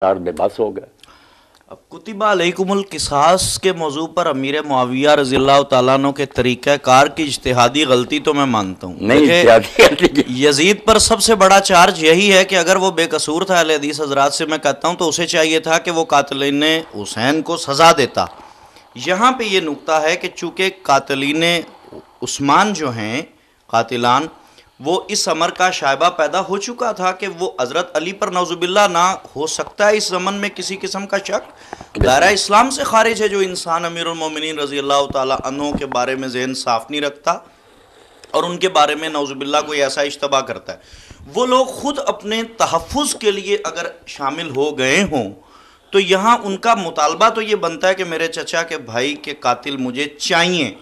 بے بس ہو گئے۔ اب کتبہ علیکم القصاص کے موضوع پر امیر معاویہ رضی اللہ تعالیٰ عنہ کے طریقہ کار کی اجتہادی غلطی تو میں مانتا ہوں، نہیں یزید پر سب سے بڑا چارج یہی ہے کہ اگر وہ بے قصور تھا، اہل حدیث حضرات سے میں کہتا ہوں، تو اسے چاہیے تھا کہ وہ قاتلین حسین کو سزا دیتا۔ یہاں پہ یہ نکتہ ہے کہ چونکہ قاتلین عثمان جو ہیں قاتلان، وہ اس امر کا شائبہ پیدا ہو چکا تھا کہ وہ حضرت علی پر نعوذ باللہ نہ ہو سکتا ہے اس زمن میں کسی قسم کا شک، دائرہ اسلام سے خارج ہے جو انسان امیر المومنین رضی اللہ تعالی عنہ کے بارے میں ذہن صاف نہیں رکھتا اور ان کے بارے میں نعوذ باللہ کوئی ایسا اشتباہ کرتا ہے۔ وہ لوگ خود اپنے تحفظ کے لیے اگر شامل ہو گئے ہوں تو یہاں ان کا مطالبہ تو یہ بنتا ہے کہ میرے چچا کے بھائی کے قاتل مجھے چاہیے۔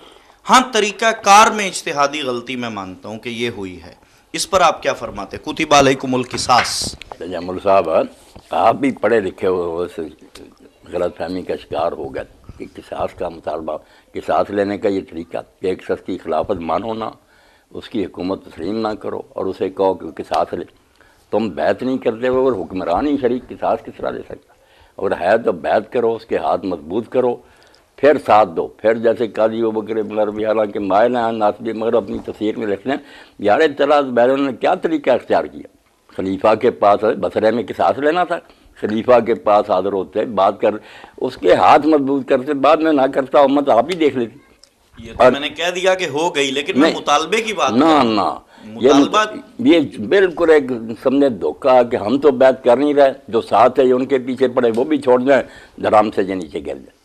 ہاں، طریقہ کار میں اجتہادی غلطی میں مانتا ہوں کہ یہ ہوئی ہے۔ اس پر آپ کیا فرماتے؟ کتب علیکم القصاص۔ جمل صاحب، آپ بھی پڑھے لکھے ہو، غلط فہمی کا شکار ہو گئے کہ قصاص کا مطالبہ، قصاص لینے کا یہ طریقہ کہ ایک شخص کی خلافت مانو نہ، اس کی حکومت تسلیم نہ کرو اور اسے کہو کہ قصاص لے۔ تم بیعت نہیں کرتے ہو اور حکمران ہی شریک قصاص کس طرح لے سکتا؟ اور ہے تو بیعت کرو، اس کے ہاتھ مضبوط کرو، پھر ساتھ دو۔ پھر جیسے قاضی ابوبکر ابن عربی حالانکہ مائل ہیں ناصبی، مگر اپنی تفسیر میں لکھتے ہیں یار اطلاع بیرون نے کیا طریقہ اختیار کیا؟ خلیفہ کے پاس بصرے میں قصاص لینا تھا، خلیفہ کے پاس حاضر ہوتے، بات کر، اس کے ہاتھ مضبوط کرتے، بعد میں نہ کرتا امت آپ ہی دیکھ لیتی۔ یہ تو میں نے کہہ دیا کہ ہو گئی، لیکن میں مطالبے کی بات نہ یہ بالکل ایک سمجھے دھوکہ کہ ہم تو بیعت کر نہیں رہے، جو ساتھ ہے ان کے پیچھے پڑے وہ بھی چھوڑ دیں، درام سے نیچے گر جائیں۔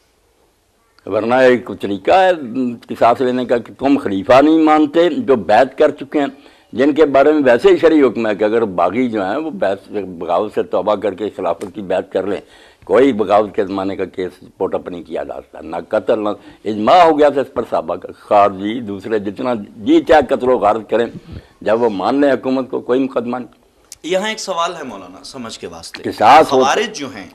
ورنہ ایک طریقہ ہے قصاص لینے کا کہ تم خلیفہ نہیں مانتے جو بیعت کر چکے ہیں، جن کے بارے میں ویسے ہی شرعی حکم ہے کہ اگر باغی جو ہیں وہ بغاوت سے توبہ کر کے خلافت کی بیعت کر لیں، کوئی بغاوت کے زمانے کا کیس پوٹ اپ نہیں کیا جا سکتا، نہ قتل، نہ اجماع ہو گیا تھا اس پر صحابہ کا، خارجی دوسرے جتنا جی چاہے قتل و غارت کریں، جب وہ مان لیں حکومت کو کوئی مقدمہ نہیں۔ یہاں ایک سوال ہے مولانا سمجھ کے واسطے، خوارج جو ہیں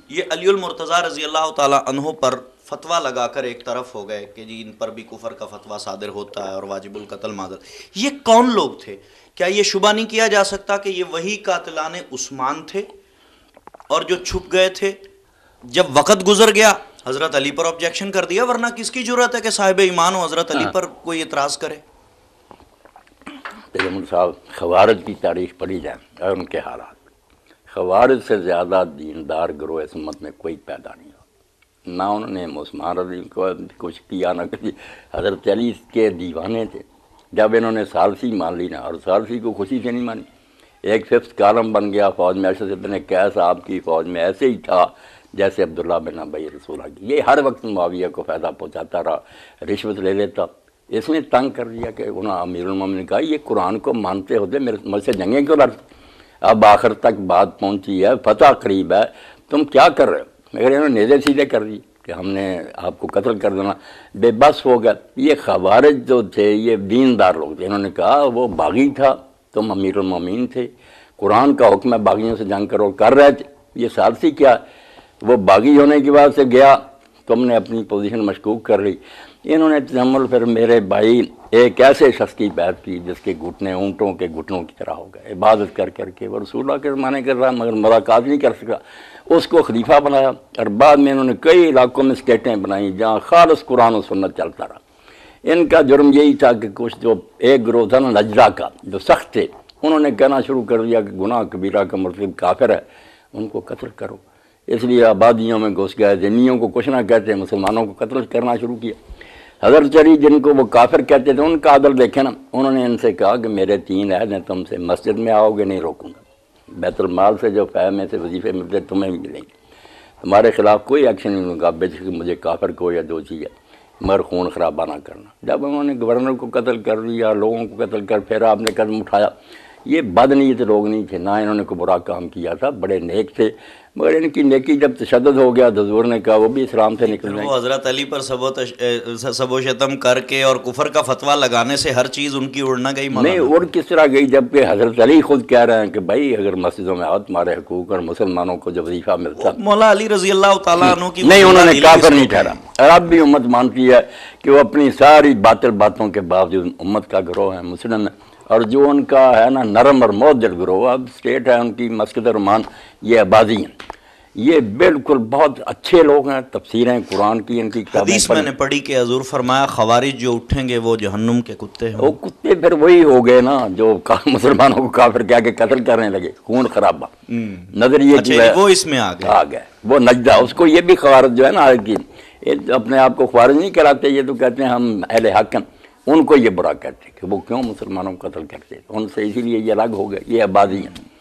یہ علی المرتضیٰ رضی اللہ تعالی عنہ پر فتویٰ لگا کر ایک طرف ہو گئے کہ جی ان پر بھی کفر کا فتویٰ صادر ہوتا ہے اور واجب القتل معذر، یہ کون لوگ تھے؟ کیا یہ شبہ نہیں کیا جا سکتا کہ یہ وہی قاتلان عثمان تھے اور جو چھپ گئے تھے؟ جب وقت گزر گیا حضرت علی پر آبجیکشن کر دیا، ورنہ کس کی جرأت ہے کہ صاحب ایمان ہو حضرت علی پر کوئی اعتراض کرے؟ تیمور صاحب، خوارج کی تاریخ پڑھی جائے اور ان کے حالات، خوارج سے زیادہ دیندار گروہ اس امت میں کوئی پیدا نہیں ہو، نہ انہوں نے عثمان رضی کو کچھ کیا، نہ کسی، حضرت علی کے دیوانے تھے۔ جب انہوں نے ثالثی مان لی نا، اور ثالثی کو خوشی سے نہیں مانی، ایک ففتھ کالم بن گیا فوج میں، ارشد ابن قیس آپ کی فوج میں ایسے ہی تھا جیسے عبداللہ بن ابی رسولہ کی، یہ ہر وقت معاویہ کو فائدہ پہنچاتا رہا، رشوت لے لیتا۔ اس نے تنگ کر دیا کہ انہوں نے امیر المومنین نے کہا یہ قرآن کو مانتے ہوتے مجھ سے جنگیں کیوں لڑتے؟ اب آخر تک بات پہنچی ہے، فتح قریب ہے، تم کیا کر رہے ہو؟ مگر انہوں نے نیزے سیدھے کر دی کہ ہم نے آپ کو قتل کر دینا، بے بس ہو گئے۔ یہ خوارج جو تھے یہ دیندار لوگ تھے، انہوں نے کہا وہ باغی تھا، تم امیر المومنین تھے، قرآن کا حکم ہے باغیوں سے جنگ کرو، کر رہے تھے، یہ ثالثی کیا؟ وہ باغی ہونے کی وجہ سے گیا، تم نے اپنی پوزیشن مشکوک کر لی۔ انہوں نے تحمل، پھر میرے بھائی ایک ایسے شخص کی بیعت کی جس کے گھٹنے اونٹوں کے گھٹنوں کی طرح ہو گئے، عبادت کر کر کے، وہ رسول اللہ کے زمانے کر رہا مگر ملاقات نہیں کر سکا، اس کو خلیفہ بنایا، اور بعد میں انہوں نے کئی علاقوں میں اسٹیٹیں بنائیں جہاں خالص قرآن و سنت چلتا رہا۔ ان کا جرم یہی تھا کہ کچھ جو ایک گروہ تھا نا نجرہ کا جو سخت تھے، انہوں نے کہنا شروع کر دیا کہ گناہ کبیرہ کا مرتکب کافر ہے، ان کو قتل کرو، اس لیے آبادیوں میں گھس گئے، ذمیوں کو کچھ نہ کہتے، مسلمانوں کو قتل کرنا شروع کیا۔ حضرت علی جن کو وہ کافر کہتے تھے ان کا عدل دیکھیں نا، انہوں نے ان سے کہا کہ میرے 3 عہد ہیں، تم سے مسجد میں آؤ گے نہیں روکوں گا، بیت المال سے جو فے میں سے وظیفے ملتے تمہیں بھی ملیں گے، تمہارے خلاف کوئی ایکشن نہیں لوں گا، بے شک مجھے کافر کو یا جو چیز ہے، مگر خون خرابہ نہ کرنا۔ جب انہوں نے گورنر کو قتل کر دیا، لوگوں کو قتل کر، پھر آپ نے قدم اٹھایا، یہ بدنیت لوگ نہیں تھے، نہ انہوں نے کوئی برا کام کیا تھا، بڑے نیک تھے، مگر ان کی نیکی جب تشدد ہو گیا تو حضور نے کہا وہ بھی اسلام سے نکل جائیں۔ وہ حضرت علی پر سب و شتم کر کے اور کفر کا فتویٰ لگانے سے ہر چیز ان کی اڑ نہ گئی؟ نہیں، اڑ کس طرح گئی جبکہ حضرت علی خود کہہ رہے ہیں کہ بھائی اگر مسجدوں میں آؤ تمہارے حقوق اور مسلمانوں کو جو وظیفہ ملتا، مولا علی رضی اللہ تعالیٰ عنہ کی نہیں، انہوں نے کافر نہیں ٹھہرا، اور اب بھی امت مانتی ہے کہ وہ اپنی ساری باطل باتوں کے باوجود امت کا گروہ ہے، مسلم ہے، اور جو ان کا ہے نا نرم اور معدل گروہ، اب اسٹیٹ ہے ان کی مسجد رحمان، یہ آبادی ہیں، یہ بالکل بہت اچھے لوگ ہیں، تفسیریں قرآن کی ان کی کتابیں حدیث میں نے پڑھی کہ حضور فرمایا خوارج جو اٹھیں گے وہ جہنم کے کتے ہیں. وہ کتے پھر وہی ہو گئے نا جو مسلمانوں کو کافر کیا کے قتل کرنے لگے، خون خرابہ نظریے کی اچھا وہ اس میں آ آ گئے. وہ نجدہ اس کو یہ بھی خوارج جو ہے نا آج کی اپنے آپ کو خوارج نہیں کراتے، یہ تو کہتے ہیں ہم اہل حق ہیں، ان کو یہ برا کہتے ہیں کہ وہ کیوں مسلمانوں کو قتل کرتے، ان سے اسی لیے یہ الگ ہو گئے، یہ آبادی ہیں.